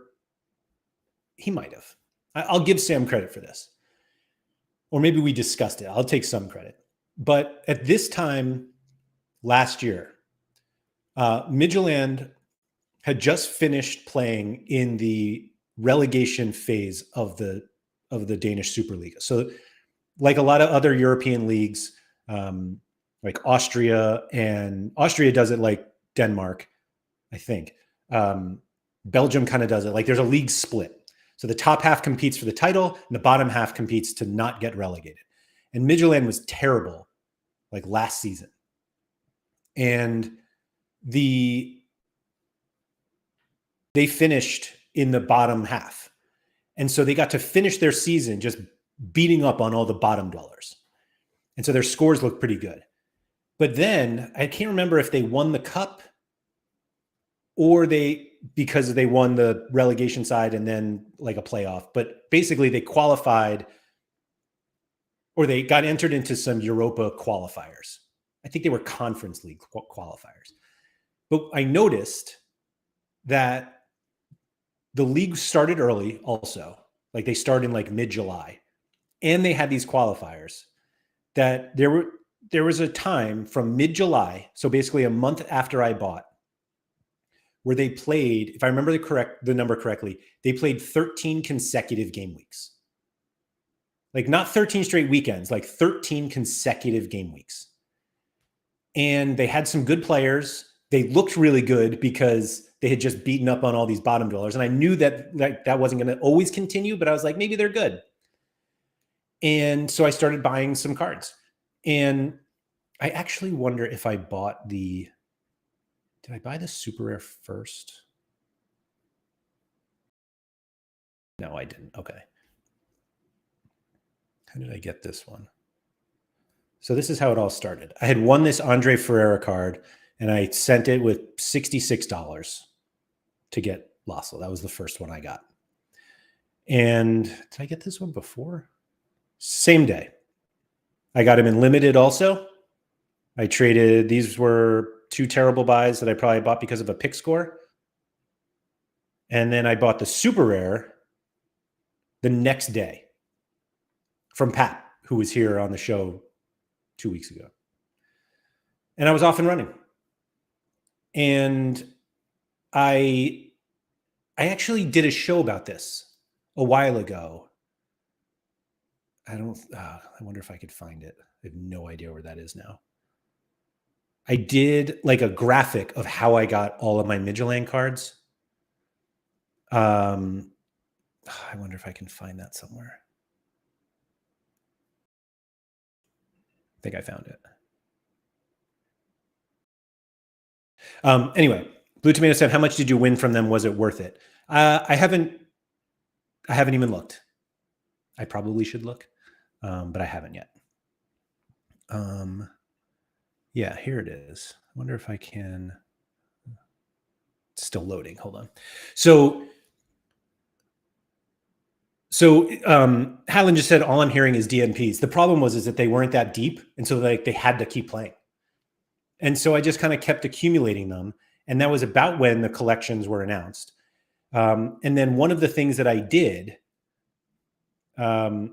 he might have. I'll give Sam credit for this. Or maybe we discussed it. I'll take some credit. But at this time last year, Midtjylland had just finished playing in the relegation phase of the Danish Superliga. So like a lot of other European leagues, like Austria does it like Denmark, I think. Belgium kind of does it. Like there's a league split. So the top half competes for the title and the bottom half competes to not get relegated. And Midtjylland was terrible like last season. And they finished in the bottom half. And so they got to finish their season just beating up on all the bottom dwellers. And so their scores look pretty good. But then I can't remember if they won the cup or because they won the relegation side and then like a playoff. But basically they qualified or they got entered into some Europa qualifiers. I think they were Conference League qualifiers. But I noticed that the league started early also. Like they started in like mid-July. And they had these qualifiers that there was a time from mid-July, so basically a month after I bought, where they played, if I remember the number correctly, they played 13 consecutive game weeks. Like not 13 straight weekends, like 13 consecutive game weeks. And they had some good players. They looked really good because they had just beaten up on all these bottom dwellers. And I knew that that wasn't going to always continue, but I was like, maybe they're good. And so I started buying some cards. And I actually wonder if I bought did I buy the super rare first? No, I didn't. Okay. How did I get this one? So this is how it all started. I had won this Andre Ferreira card and I sent it with $66 to get Lassel. That was the first one I got. And did I get this one before? Same day. I got him in limited also. I traded, these were two terrible buys that I probably bought because of a pick score. And then I bought the super rare the next day from Pat, who was here on the show 2 weeks ago. And I was off and running. And I actually did a show about this a while ago. I wonder if I could find it. I have no idea where that is now. I did like a graphic of how I got all of my Midtjylland cards. I wonder if I can find that somewhere. I think I found it. Anyway, Blue Tomato said, how much did you win from them? Was it worth it? I haven't even looked. I probably should look, but I haven't yet. Yeah, here it is. I wonder if I can. It's still loading. Hold on. So So Hallen just said all I'm hearing is DNPs. The problem was that they weren't that deep, and so like they had to keep playing. And so I just kind of kept accumulating them, and that was about when the collections were announced. And then one of the things that I did, as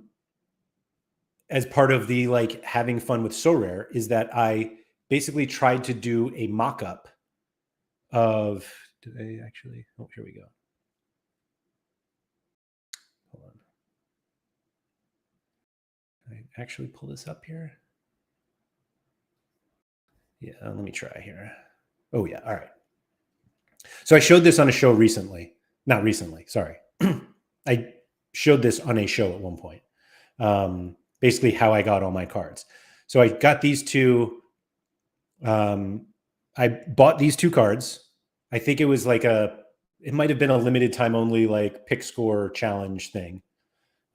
part of the like having fun with Sorare, is that I basically tried to do a mock-up of. Did I actually? Oh, here we go. Hold on. Can I actually pull this up here? Yeah, let me try here. Oh yeah, all right. So I showed this on a show recently. Not recently, sorry. I showed this on a show at one point. Basically how I got all my cards. So I got these two. I bought these two cards. I think it was like it might have been a limited time only like pick score challenge thing.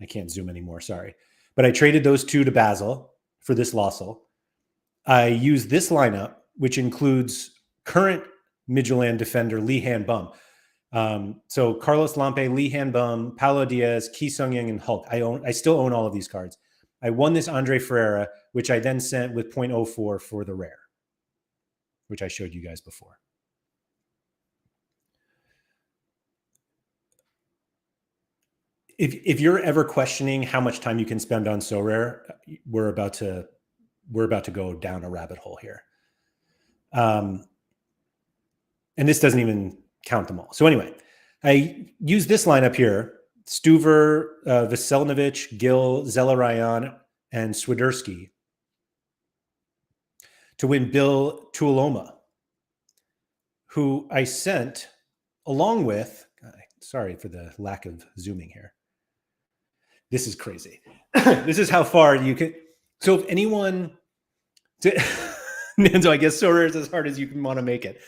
I can't zoom anymore, sorry. But I traded those two to Basil for this Lossel. I used this lineup, which includes current Midtjylland defender Lee Han Bum. So Carlos Lampe, Lee Han Bum, Paulo Diaz, Ki Sung-Young, and Hulk. I still own all of these cards. I won this Andre Ferreira, which I then sent with 0.04 for the rare, which I showed you guys before. If you're ever questioning how much time you can spend on Sorare, we're about to go down a rabbit hole here. And this doesn't even count them all. So anyway, I use this lineup here: Stuver, Veselinovic, Gill, Zelarayan, and Swiderski to win Bill Tuoloma, who I sent along with, sorry for the lack of zooming here. This is crazy. This is how far you can. So if anyone, Nanzo, I guess Sorare is as hard as you can want to make it.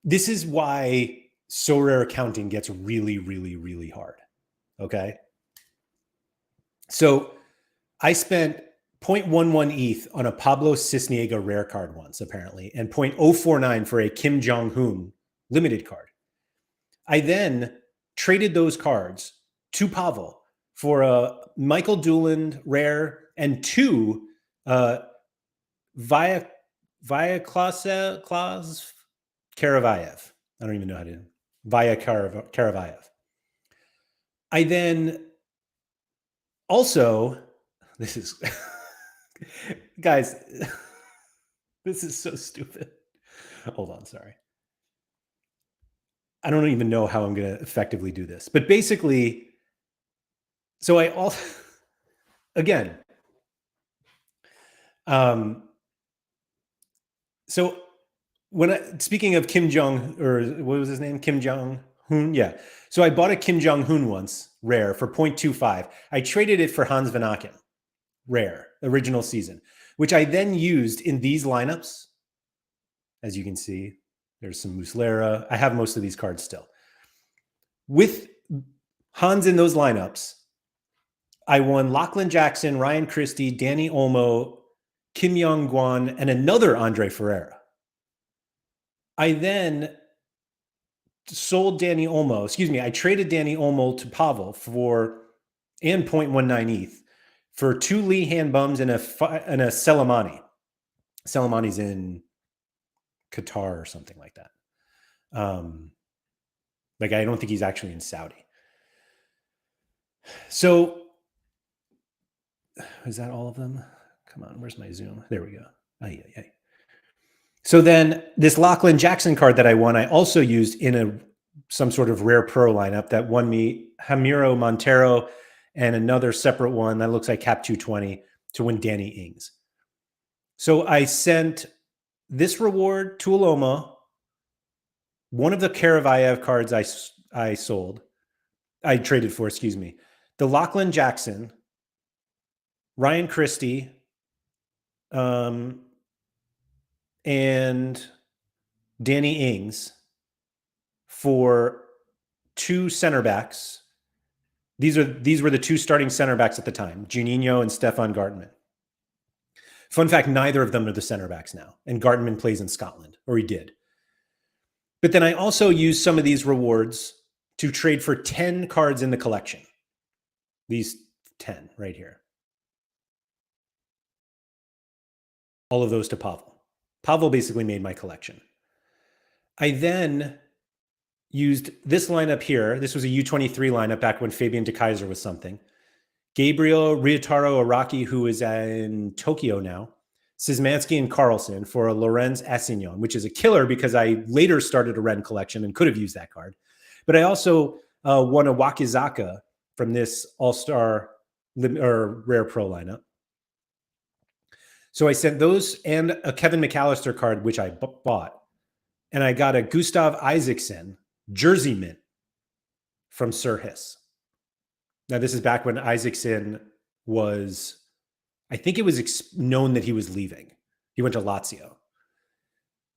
This is why Sorare accounting gets really, really, really hard. Okay. So I spent 0.11 ETH on a Pablo Cisniega rare card once, apparently, and 0.049 for a Kim Jong-un limited card. I then traded those cards to Pavel for a Michael Dooland rare and two Via Klaus Karavayev. I don't even know how to Via Karavayev. I then also, this is guys, this is so stupid. Hold on, sorry. I don't even know how I'm going to effectively do this, but basically, so I also, again, so speaking of Kim Jong, or what was his name? Kim Jong-un. Yeah. So I bought a Kim Jong-un once rare for 0.25. I traded it for Hans Van Aken rare original season, which I then used in these lineups. As you can see, there's some Muslera. I have most of these cards still. With Hans in those lineups, I won Lachlan Jackson, Ryan Christie, Danny Olmo, Kim Yong-Guan, and another Andre Ferreira. I then sold Danny Olmo. Excuse me, I traded Danny Olmo to Pavel and 0.19 ETH for two Lee Han Bums and a Selemani. Selemani's in Qatar or something like that. Like I don't think he's actually in Saudi. So is that all of them? Come on, where's my zoom? There we go. So then this Lachlan Jackson card that I won, I also used in some sort of rare pro lineup that won me Jamiro Montero and another separate one that looks like Cap 220 to win Danny Ings. So I sent this reward to Aloma, one of the Karavayev cards I traded for, excuse me, the Lachlan Jackson, Ryan Christie, and Danny Ings for two center backs. These were the two starting center backs at the time, Juninho and Stefan Gartman. Fun fact, neither of them are the center backs now, and Gartman plays in Scotland, or he did. But then I also used some of these rewards to trade for 10 cards in the collection. These 10 right here. All of those to Pavel. Pavel basically made my collection. I then used this lineup here. This was a U23 lineup back when Fabian De Kaiser was something. Gabriel, Ryotaro Araki, who is in Tokyo now, Szymanski and Carlson for a Lorenz Assignon, which is a killer because I later started a Ren collection and could have used that card. But I also won a Wakizaka from this All-Star or Rare Pro lineup. So I sent those and a Kevin McAllister card, which I bought. And I got a Gustav Isaacson jersey mint from Sir Hiss. Now, this is back when Isaacson was, I think it was known that he was leaving. He went to Lazio.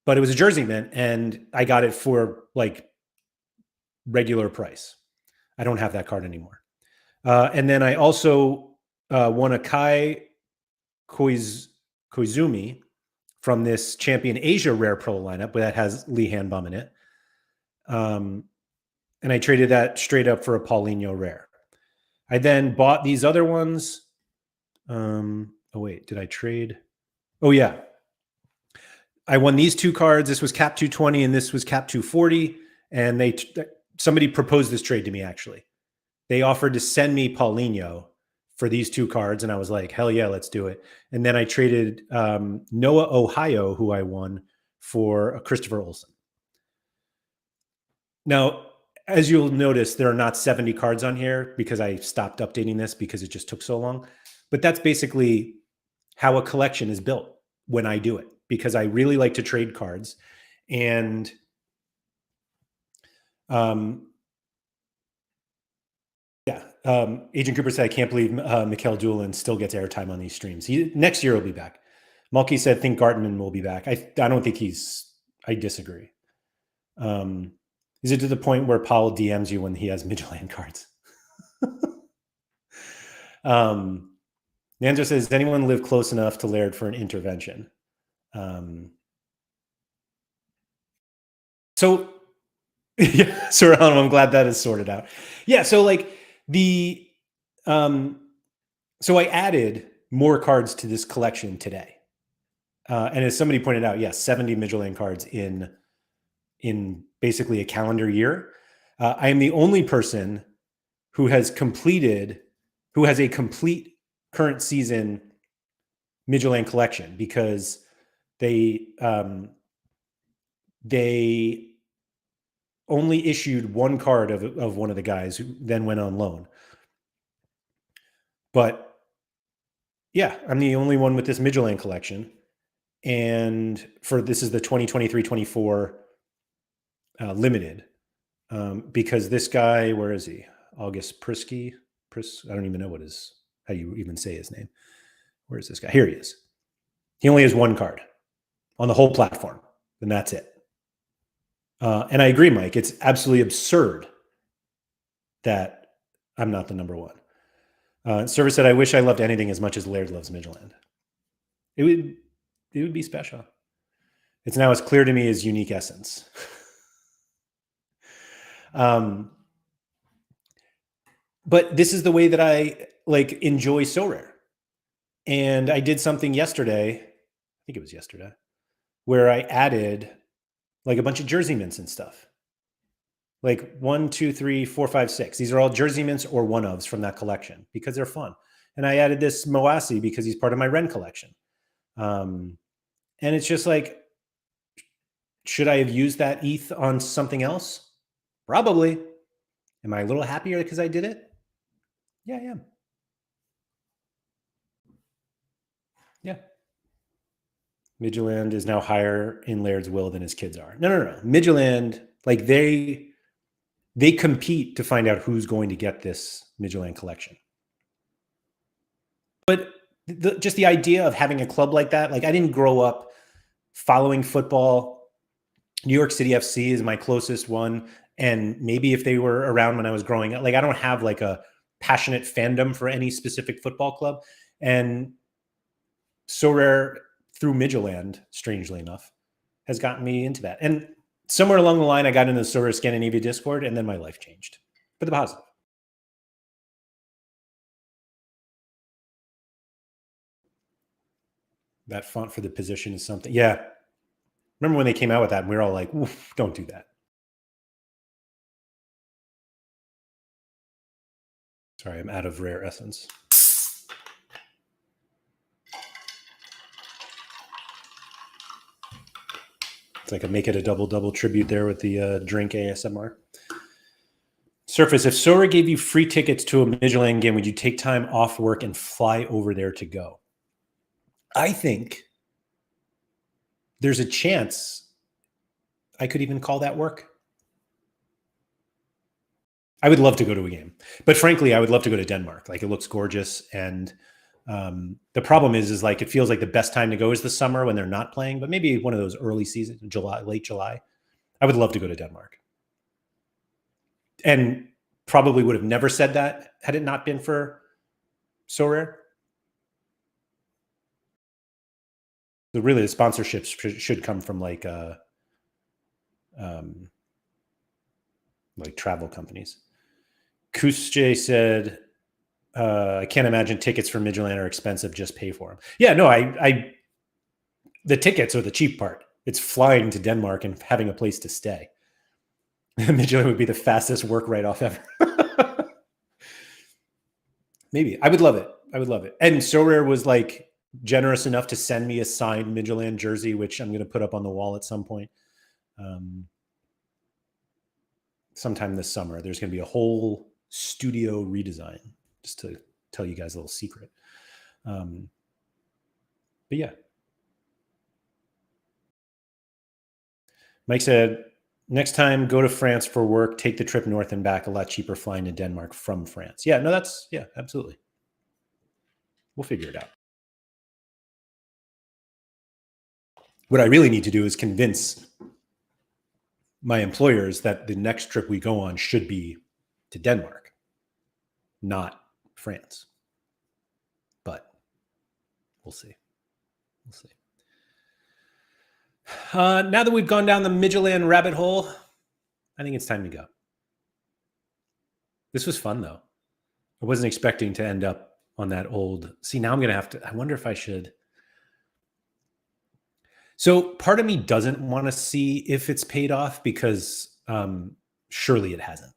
But it was a jersey mint, and I got it for like regular price. I don't have that card anymore. And then I also won a Kai Koizumi from this Champion Asia Rare Pro lineup that has Lee Hanbum in it. And I traded that straight up for a Paulinho Rare. I then bought these other ones. Oh, wait, did I trade? Oh, yeah. I won these two cards. This was Cap 220 and this was Cap 240. And somebody proposed this trade to me, actually. They offered to send me Paulinho for these two cards. And I was like, hell yeah, let's do it. And then I traded Noah Ohio, who I won, for a Christopher Olsen. Now, as you'll notice, there are not 70 cards on here because I stopped updating this because it just took so long. But that's basically how a collection is built when I do it, because I really like to trade cards. And Agent Cooper said, I can't believe Mikhail Doolin still gets airtime on these streams. Next year he'll be back. Mulkey said, think Gartman will be back. I don't think I disagree. Is it to the point where Paul DMs you when he has Midland cards? Nanzo says, does anyone live close enough to Laird for an intervention? So, yeah, Sorare, I'm glad that is sorted out. Yeah, so like so I added more cards to this collection today. And as somebody pointed out, yes, 70 Midland cards in basically a calendar year. I am the only person who has a complete current season Midland collection, because they only issued one card of one of the guys who then went on loan. But yeah, I'm the only one with this Midland collection. And this is the 2023-24 limited, because this guy, where is he? August Prisky? I don't even know how you even say his name. Where is this guy? Here he is. He only has one card on the whole platform, and that's it. And I agree, Mike. It's absolutely absurd that I'm not the number one. Server said, I wish I loved anything as much as Laird loves Midland. It would be special. It's now as clear to me as unique essence. But this is the way that I enjoy Sorare. And I did something yesterday, I think it was yesterday, where I added like a bunch of jersey mints and stuff. Like 1, 2, 3, 4, 5, 6. These are all jersey mints or one-ofs from that collection because they're fun. And I added this Moasi because he's part of my Ren collection. And it's just like, should I have used that ETH on something else? Probably. Am I a little happier because I did it? Yeah, I am. Yeah. Midland is now higher in Laird's will than his kids are. No. Midland, like they compete to find out who's going to get this Midland collection. But just the idea of having a club like that, like I didn't grow up following football. New York City FC is my closest one. And maybe if they were around when I was growing up, like I don't have like a passionate fandom for any specific football club. And Sorare through Midland, strangely enough, has gotten me into that. And somewhere along the line, I got into the Sorare Scandinavia Discord, and then my life changed for the positive. That font for the position is something. Yeah. Remember when they came out with that, and we were all like, don't do that. Sorry, I'm out of rare essence. It's like a make it a double tribute there with the drink ASMR. Surface, if Sorare gave you free tickets to a Midtjylland game, would you take time off work and fly over there to go? I think there's a chance I could even call that work. I would love to go to a game, but frankly, I would love to go to Denmark. Like, it looks gorgeous, and the problem is like it feels like the best time to go is the summer when they're not playing. But maybe one of those early season, late July. I would love to go to Denmark, and probably would have never said that had it not been for Sorare. So really, the sponsorships should come from like travel companies. Kusje said, I can't imagine tickets for Midtjylland are expensive. Just pay for them. Yeah, no, the tickets are the cheap part. It's flying to Denmark and having a place to stay. Midtjylland would be the fastest work write-off ever. Maybe. I would love it. I would love it. And Sorare was like generous enough to send me a signed Midtjylland jersey, which I'm going to put up on the wall at some point. Sometime this summer, there's going to be a whole studio redesign, just to tell you guys a little secret. But yeah. Mike said, next time, go to France for work, take the trip north and back, a lot cheaper flying to Denmark from France. Yeah, no, yeah, absolutely. We'll figure it out. What I really need to do is convince my employers that the next trip we go on should be to Denmark, not France. But we'll see. We'll see. Now that we've gone down the Midtjylland rabbit hole, I think it's time to go. This was fun, though. I wasn't expecting to end up on that old. See, now I'm going to have to. I wonder if I should. So part of me doesn't want to see if it's paid off because surely it hasn't.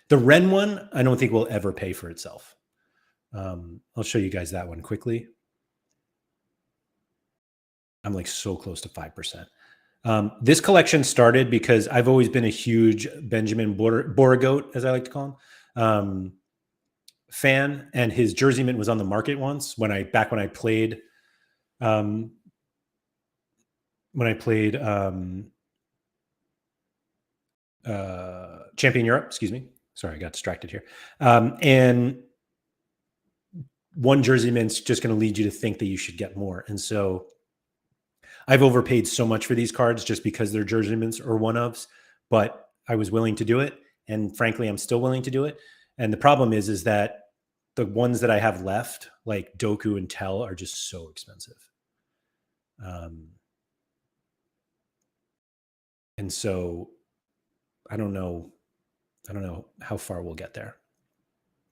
The Ren one, I don't think will ever pay for itself. I'll show you guys that one quickly. I'm like so close to 5%. This collection started because I've always been a huge Benjamin Boragoat, as I like to call him, fan, and his jersey mint was on the market once back when I played. Champion Europe, excuse me. Sorry, I got distracted here. And one jersey mint's just going to lead you to think that you should get more. And so I've overpaid so much for these cards just because they're jersey mints or one-ofs, but I was willing to do it. And frankly, I'm still willing to do it. And the problem is that the ones that I have left, like Doku and Tell, are just so expensive. And so I don't know how far we'll get there.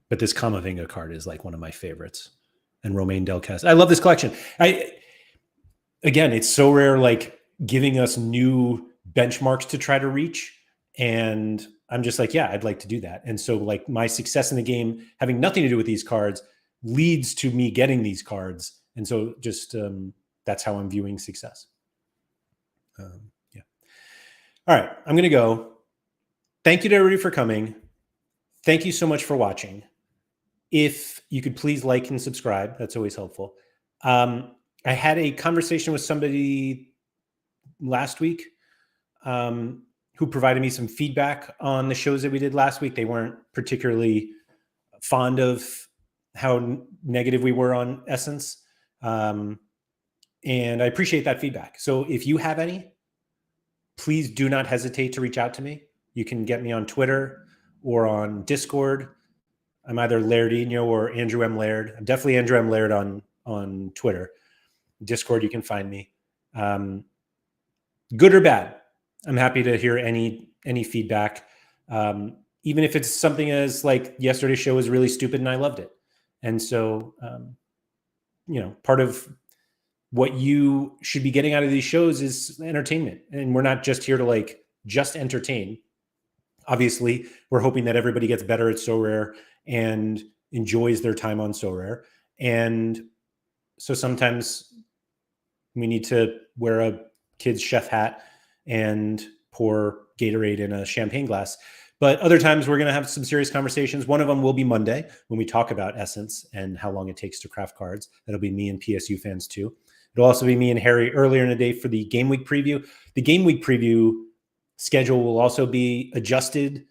But this Kamavinga card is like one of my favorites. And Romain Delcasse. I love this collection. Again, it's so rare, like giving us new benchmarks to try to reach. And I'm just like, yeah, I'd like to do that. And so like my success in the game, having nothing to do with these cards, leads to me getting these cards. And so just that's how I'm viewing success. Yeah. All right, I'm going to go. Thank you to everybody for coming. Thank you so much for watching. If you could please like and subscribe, that's always helpful. I had a conversation with somebody last week who provided me some feedback on the shows that we did last week. They weren't particularly fond of how negative we were on Essence. And I appreciate that feedback. So if you have any, please do not hesitate to reach out to me. You can get me on Twitter or on Discord. I'm either Lairdinho or Andrew M. Laird. I'm definitely Andrew M. Laird on Twitter. Discord, you can find me. good or bad. I'm happy to hear any feedback, even if it's something as like yesterday's show was really stupid and I loved it. And so, part of what you should be getting out of these shows is entertainment, and we're not just here to like just entertain. Obviously, we're hoping that everybody gets better at Sorare and enjoys their time on Sorare. And so sometimes we need to wear a kid's chef hat and pour Gatorade in a champagne glass. But other times we're going to have some serious conversations. One of them will be Monday when we talk about Essence and how long it takes to craft cards. That'll be me and PSU fans too. It'll also be me and Harry earlier in the day for the game week preview. The game week preview schedule will also be adjusted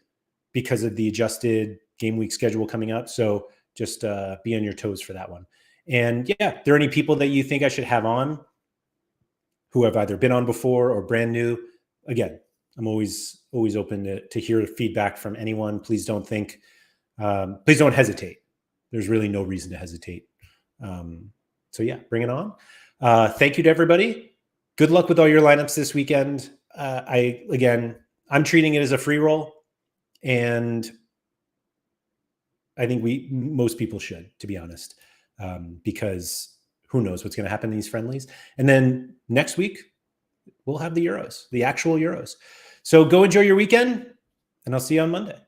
because of the adjusted game week schedule coming up. So just be on your toes for that one. And yeah, if there are any people that you think I should have on who have either been on before or brand new, again, I'm always open to hear feedback from anyone. Please don't hesitate. There's really no reason to hesitate. So yeah, bring it on. Thank you to everybody. Good luck with all your lineups this weekend. I'm treating it as a free roll, and I think most people should, to be honest, because who knows what's going to happen in these friendlies. And then next week, we'll have the Euros, the actual Euros. So go enjoy your weekend, and I'll see you on Monday.